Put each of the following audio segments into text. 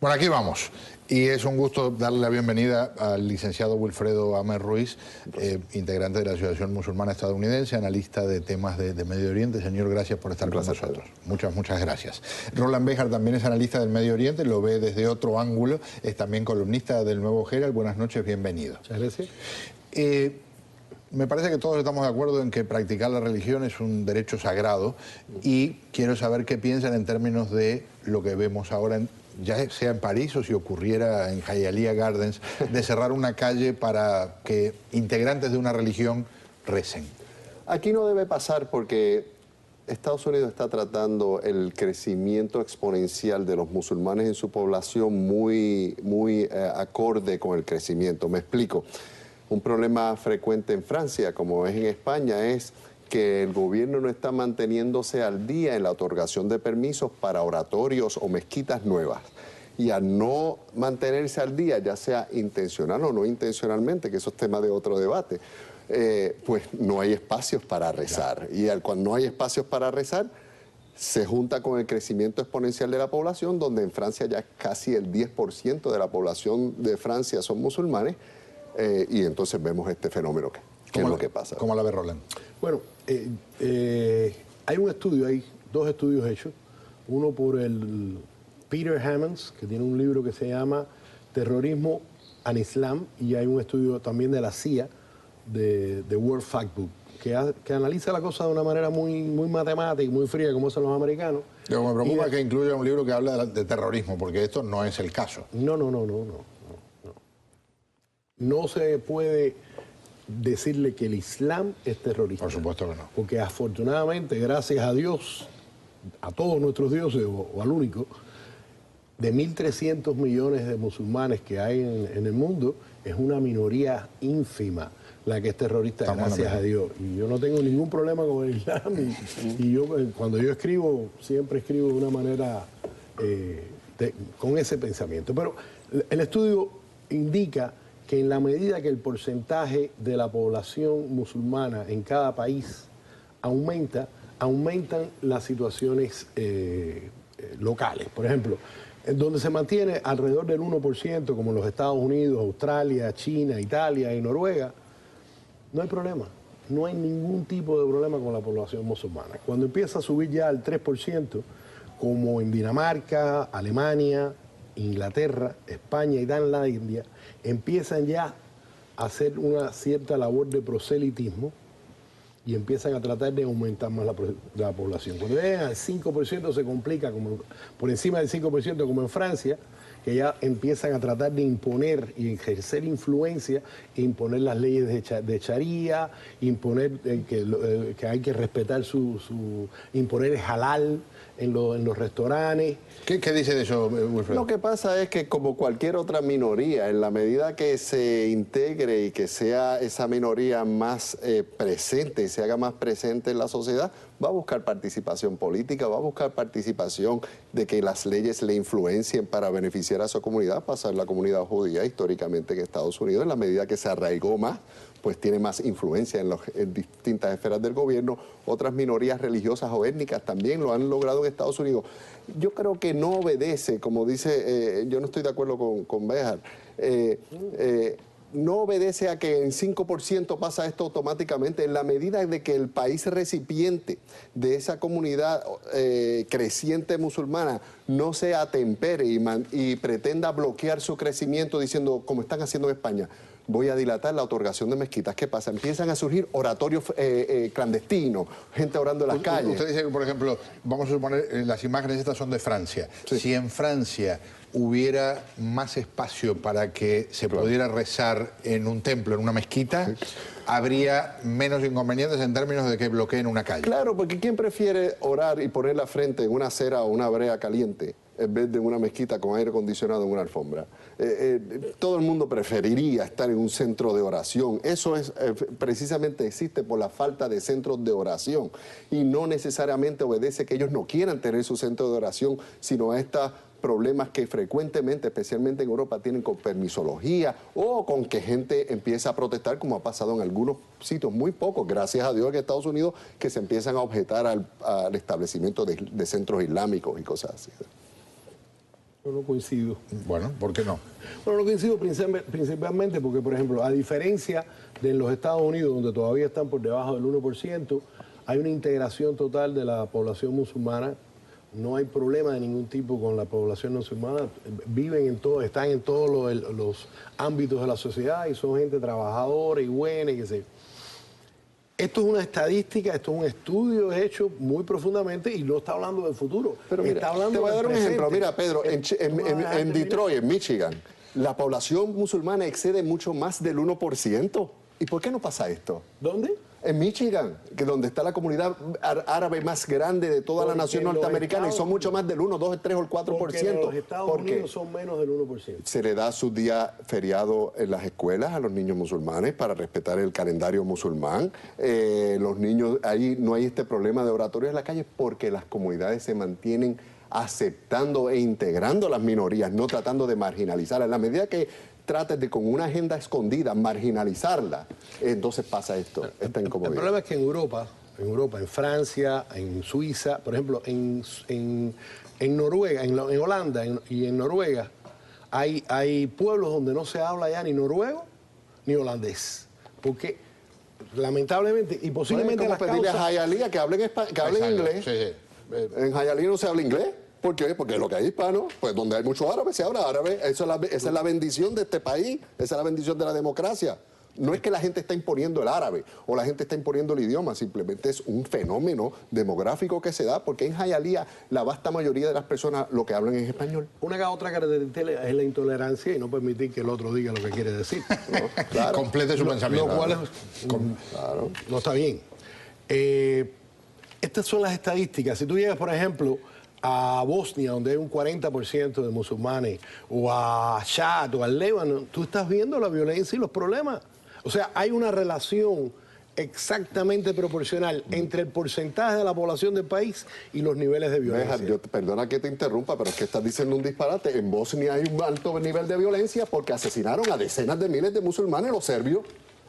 Bueno, aquí vamos. Y es un gusto darle la bienvenida al licenciado Wilfredo Amer Ruiz, integrante de la Asociación Musulmana Estadounidense, analista de temas de Medio Oriente. Señor, gracias por estar con nosotros. Muchas gracias. Roland Béjar también es analista del Medio Oriente, lo ve desde otro ángulo, es también columnista del Nuevo Herald. Buenas noches, bienvenido. Muchas gracias. Me parece que todos estamos de acuerdo en que practicar la religión es un derecho sagrado y quiero saber qué piensan en términos de lo que vemos ahora, ya sea en París o si ocurriera en Hialeah Gardens, de cerrar una calle para que integrantes de una religión recen. Aquí no debe pasar porque Estados Unidos está tratando el crecimiento exponencial de los musulmanes en su población muy acorde con el crecimiento. Me explico. Un problema frecuente en Francia, como es en España, es que el gobierno no está manteniéndose al día en la otorgación de permisos para oratorios o mezquitas nuevas. Y al no mantenerse al día, ya sea intencional o no intencionalmente, que eso es tema de otro debate, pues no hay espacios para rezar. Y cuando no hay espacios para rezar, se junta con el crecimiento exponencial de la población, donde en Francia ya casi el 10% de la población de Francia son musulmanes, y entonces vemos este fenómeno. ¿Qué es lo que pasa? ¿Cómo la ve Roland? Bueno, hay un estudio, hay dos estudios hechos. Uno por el Peter Hammonds, que tiene un libro que se llama Terrorismo and Islam, y hay un estudio también de la CIA, de World Factbook, que analiza la cosa de una manera muy matemática y muy fría, como hacen los americanos. Lo que me preocupa es que incluya un libro que habla de terrorismo, porque esto no es el caso. No se puede decirle que el Islam es terrorista. Por supuesto que no. Porque afortunadamente, gracias a Dios, a todos nuestros dioses, o al único, de 1.300 millones de musulmanes que hay en el mundo, es una minoría ínfima la que es terrorista, gracias a Dios. Y yo no tengo ningún problema con el Islam. Y yo, cuando yo escribo, siempre escribo de una manera con ese pensamiento. Pero el estudio indica que en la medida que el porcentaje de la población musulmana en cada país aumentan las situaciones locales. Por ejemplo, en donde se mantiene alrededor del 1%, como en los Estados Unidos, Australia, China, Italia y Noruega, no hay problema. No hay ningún tipo de problema con la población musulmana. Cuando empieza a subir ya al 3%, como en Dinamarca, Alemania, Inglaterra, España y Tailandia, empiezan ya a hacer una cierta labor de proselitismo y empiezan a tratar de aumentar más la población. Cuando llegan al 5% se complica, como por encima del 5% como en Francia, que ya empiezan a tratar de imponer y ejercer influencia, imponer las leyes de Sharia, imponer que hay que respetar imponer el halal en los restaurantes. ¿Qué dice de eso, Wilfredo? Lo que pasa es que, como cualquier otra minoría, en la medida que se integre y que sea esa minoría más presente y se haga más presente en la sociedad, va a buscar participación política, va a buscar participación de que las leyes le influencien para beneficiar a su comunidad. Pasa en la comunidad judía históricamente en Estados Unidos, en la medida que se arraigó más, pues tiene más influencia en distintas esferas del gobierno. Otras minorías religiosas o étnicas también lo han logrado en Estados Unidos. Yo creo que no obedece, como dice, yo no estoy de acuerdo con Béjar, no obedece a que en 5% pasa esto automáticamente. En la medida de que el país recipiente de esa comunidad creciente musulmana no se atempere y pretenda bloquear su crecimiento diciendo, como están haciendo en España, voy a dilatar la otorgación de mezquitas. ¿Qué pasa? Empiezan a surgir oratorios clandestinos, gente orando en las calles. Usted dice que, por ejemplo, vamos a suponer, las imágenes estas son de Francia. Sí. Si en Francia hubiera más espacio para que se pudiera rezar en un templo, en una mezquita, habría menos inconvenientes en términos de que bloqueen una calle. Claro, porque ¿quién prefiere orar y poner la frente en una acera o una brea caliente en vez de una mezquita con aire acondicionado en una alfombra? Todo el mundo preferiría estar en un centro de oración. Eso es precisamente existe por la falta de centros de oración, y no necesariamente obedece que ellos no quieran tener su centro de oración, sino a estos problemas que frecuentemente, especialmente en Europa, tienen con permisología o con que gente empieza a protestar, como ha pasado en algunos sitios, muy pocos, gracias a Dios, en Estados Unidos, que se empiezan a objetar al establecimiento de centros islámicos y cosas así. Yo no coincido. Bueno, ¿por qué no? Bueno, no coincido principalmente porque, por ejemplo, a diferencia de los Estados Unidos, donde todavía están por debajo del 1%, hay una integración total de la población musulmana. No hay problema de ningún tipo con la población musulmana. Viven en todo, están en todos los ámbitos de la sociedad y son gente trabajadora y buena y qué sé. Esto es una estadística, esto es un estudio hecho muy profundamente y no está hablando del futuro. Pero mira, está hablando te voy a del dar un presente. ejemplo. Mira, Pedro, en Detroit, en Michigan, la población musulmana excede mucho más del 1%. ¿Y por qué no pasa esto? ¿Dónde? En Michigan, que donde está la comunidad árabe más grande de toda la nación norteamericana, y son mucho más del 1, 2, 3 o el 4%. Porque los Estados Unidos son menos del 1%. Se le da su día feriado en las escuelas a los niños musulmanes para respetar el calendario musulmán. Los niños, ahí no hay este problema de oratorios en la calle porque las comunidades se mantienen aceptando e integrando las minorías, no tratando de marginalizarlas. En la medida que trates de con una agenda escondida marginalizarla, entonces pasa esto, esta incomodidad. El problema es que en Europa, en Francia, en Suiza, por ejemplo, en Noruega, en Holanda y en Noruega, hay pueblos donde no se habla ya ni noruego ni holandés. Porque lamentablemente y posiblemente como pedirle a Hialeah que hablen inglés. Sí, sí. En Hialeah no se habla inglés. ¿Por qué? Porque lo que hay hispano, pues donde hay muchos árabes se habla árabe. Esa es la bendición de este país, esa es la bendición de la democracia. No es que la gente está imponiendo el árabe o la gente está imponiendo el idioma, simplemente es un fenómeno demográfico que se da porque en Hialeah la vasta mayoría de las personas lo que hablan es español. Una otra característica es la intolerancia y no permitir que el otro diga lo que quiere decir. ¿No? Claro. Complete su pensamiento. Lo cual claro, no está bien. Estas son las estadísticas. Si tú llegas, por ejemplo, a Bosnia, donde hay un 40% de musulmanes, o a Chad, o al Líbano, tú estás viendo la violencia y los problemas. O sea, hay una relación exactamente proporcional entre el porcentaje de la población del país y los niveles de violencia. Perdona que te interrumpa, pero es que estás diciendo un disparate. En Bosnia hay un alto nivel de violencia porque asesinaron a decenas de miles de musulmanes, los serbios.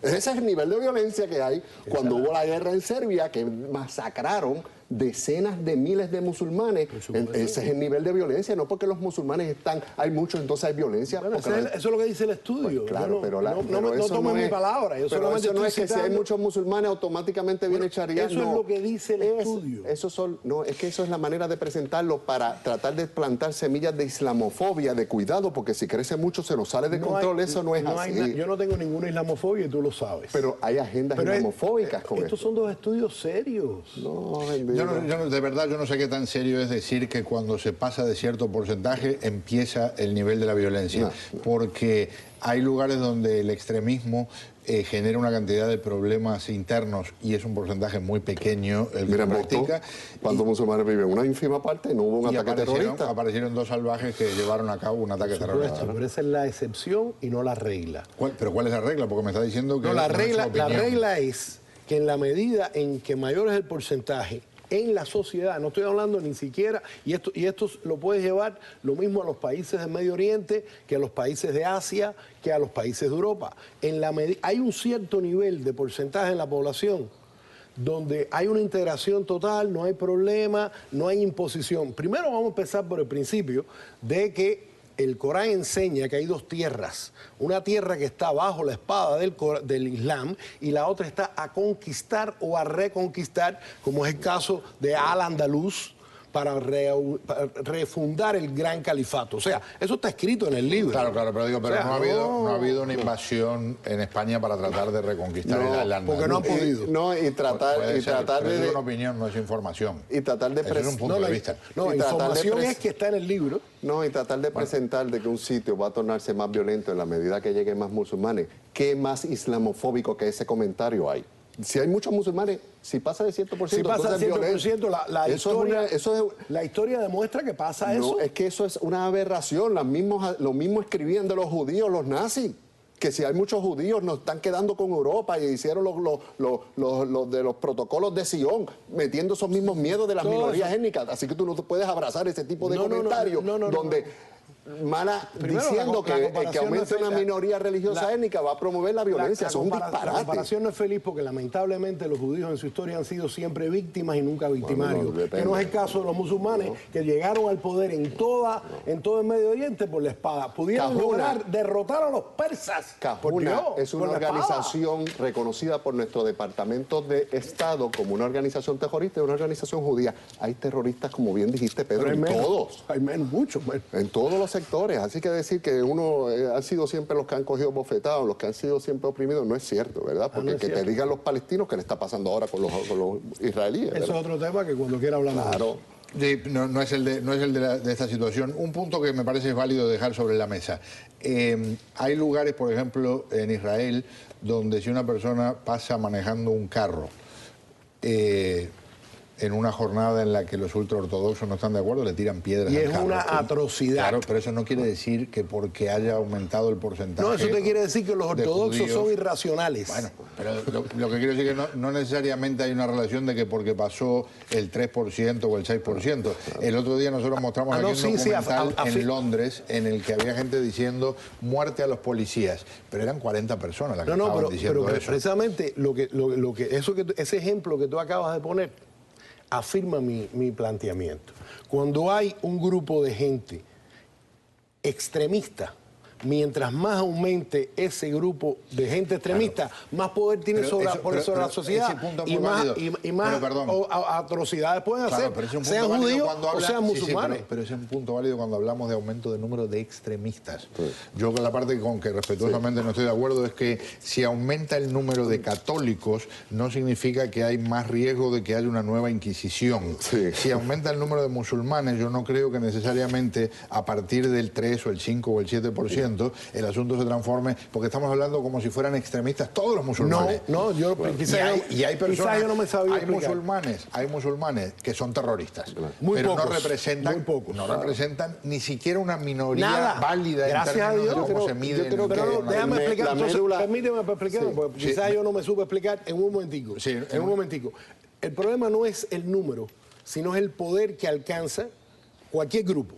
Ese es el nivel de violencia que hay cuando hubo la guerra en Serbia, que masacraron decenas de miles de musulmanes. Ese es el nivel de violencia, no porque los musulmanes hay muchos, entonces hay violencia. Bueno, eso es lo que dice el estudio. Pues claro, no tomen mi palabra. Pero eso no es que si hay muchos musulmanes automáticamente viene Sharia. Eso es lo que dice el estudio. Es que eso es la manera de presentarlo para tratar de plantar semillas de islamofobia, de cuidado, porque si crece mucho se nos sale de control. Eso no es así. Yo no tengo ninguna islamofobia y tú lo sabes. Pero hay agendas islamofóbicas con estos son dos estudios serios. No, de verdad, yo no sé qué tan serio es decir que cuando se pasa de cierto porcentaje empieza el nivel de la violencia. No. Porque hay lugares donde el extremismo genera una cantidad de problemas internos y es un porcentaje muy pequeño el que practica. ¿Cuántos musulmanes viven? Una ínfima parte, no hubo un ataque terrorista. Aparecieron dos salvajes que llevaron a cabo un ataque terrorista. Pero esa es la excepción y no la regla. ¿Pero cuál es la regla? Porque me está diciendo que... No, la regla es que en la medida en que mayor es el porcentaje en la sociedad, no estoy hablando ni siquiera, y esto lo puedes llevar lo mismo a los países del Medio Oriente, que a los países de Asia, que a los países de Europa. Hay un cierto nivel de porcentaje en la población donde hay una integración total, no hay problema, no hay imposición. Primero vamos a empezar por el principio de que el Corán enseña que hay dos tierras, una tierra que está bajo la espada del Islam y la otra está a conquistar o a reconquistar, como es el caso de Al-Andalus, para refundar el gran califato. O sea, eso está escrito en el libro. Claro, pero digo, pero no ha habido una invasión en España para tratar de reconquistar el Andalus. Porque no han podido. Es una opinión, no es información. Y tratar de es un punto de vista. No, información es que está en el libro. No, y tratar de presentar de que un sitio va a tornarse más violento en la medida que lleguen más musulmanes. ¿Qué más islamofóbico que ese comentario hay? Si hay muchos musulmanes, si pasa de 100%, si pasa de 100%, la historia demuestra que pasa eso. No, es que eso es una aberración. Lo mismo escribían de los judíos, los nazis. Que si hay muchos judíos nos están quedando con Europa y hicieron los protocolos de Sion, metiendo esos mismos miedos de las minorías étnicas. Así que tú no puedes abrazar ese tipo de comentarios donde diciendo que aumente una minoría religiosa étnica va a promover la violencia. Eso es un disparate. La comparación no es feliz porque lamentablemente los judíos en su historia han sido siempre víctimas y nunca victimarios. Que no es el caso de los musulmanes que llegaron al poder en todo el Medio Oriente por la espada. Pudieron lograr derrotar a los persas. Cajuna es una organización reconocida por nuestro Departamento de Estado como una organización terrorista y una organización judía. Hay terroristas, como bien dijiste, Pedro, en todos. Hay muchos. En todos los sectores. Así que decir que uno han sido siempre los que han cogido bofetados, los que han sido siempre oprimidos, no es cierto, ¿verdad? Porque que te digan los palestinos qué le está pasando ahora con los israelíes. Eso es otro tema que cuando quiera hablamos. Claro. Sí, no es el de esta situación. Un punto que me parece válido dejar sobre la mesa. Hay lugares, por ejemplo, en Israel, donde si una persona pasa manejando un carro en una jornada en la que los ultraortodoxos no están de acuerdo, le tiran piedras al carro. Y es una atrocidad. Claro, pero eso no quiere decir que porque haya aumentado el porcentaje. No, eso te quiere decir que los ortodoxos son irracionales. Bueno, pero lo que quiero decir es que no necesariamente hay una relación de que porque pasó el 3% o el 6%. El otro día nosotros mostramos aquí un documental en Londres en el que había gente diciendo muerte a los policías, pero eran 40 personas las que estaban diciendo eso. Precisamente ese ejemplo que tú acabas de poner afirma mi planteamiento. Cuando hay un grupo de gente extremista, mientras más aumente ese grupo de gente extremista, más poder tiene sobre la sociedad y más atrocidades pueden hacer, sean judíos o sean musulmanes. Pero ese es un punto válido cuando hablamos de aumento de número de extremistas. Yo con la parte con que respetuosamente no estoy de acuerdo es que si aumenta el número de católicos no significa que hay más riesgo de que haya una nueva Inquisición. Si aumenta el número de musulmanes, yo no creo que necesariamente a partir del 3 o el 5 o el 7% el asunto se transforme, porque estamos hablando como si fueran extremistas todos los musulmanes. Hay personas, hay musulmanes que son terroristas, pero no representan ni siquiera una minoría válida en términos de cómo se mide. Déjame explicar, permíteme explicar, porque quizás yo no me supe explicar en un momentico. El problema no es el número, sino es el poder que alcanza cualquier grupo,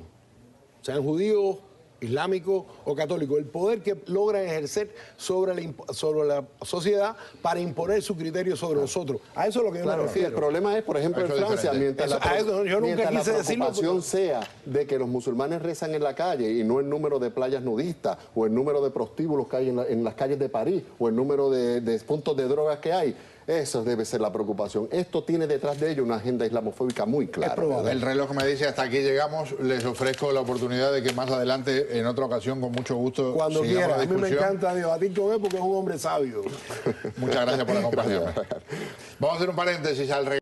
sean judíos, islámico o católico, el poder que logran ejercer sobre la sociedad para imponer su criterio sobre nosotros. A eso es lo que yo me refiero. El problema es, por ejemplo, en Francia, mientras la preocupación sea de que los musulmanes rezan en la calle y no el número de playas nudistas o el número de prostíbulos que hay en las calles de París o el número de puntos de drogas que hay. Eso debe ser la preocupación. Esto tiene detrás de ello una agenda islamofóbica muy clara. El reloj me dice hasta aquí llegamos. Les ofrezco la oportunidad de que más adelante, en otra ocasión, con mucho gusto, cuando quiera. A mí me encanta debatir con él porque es un hombre sabio. Muchas gracias por acompañarme. Vamos a hacer un paréntesis al regreso.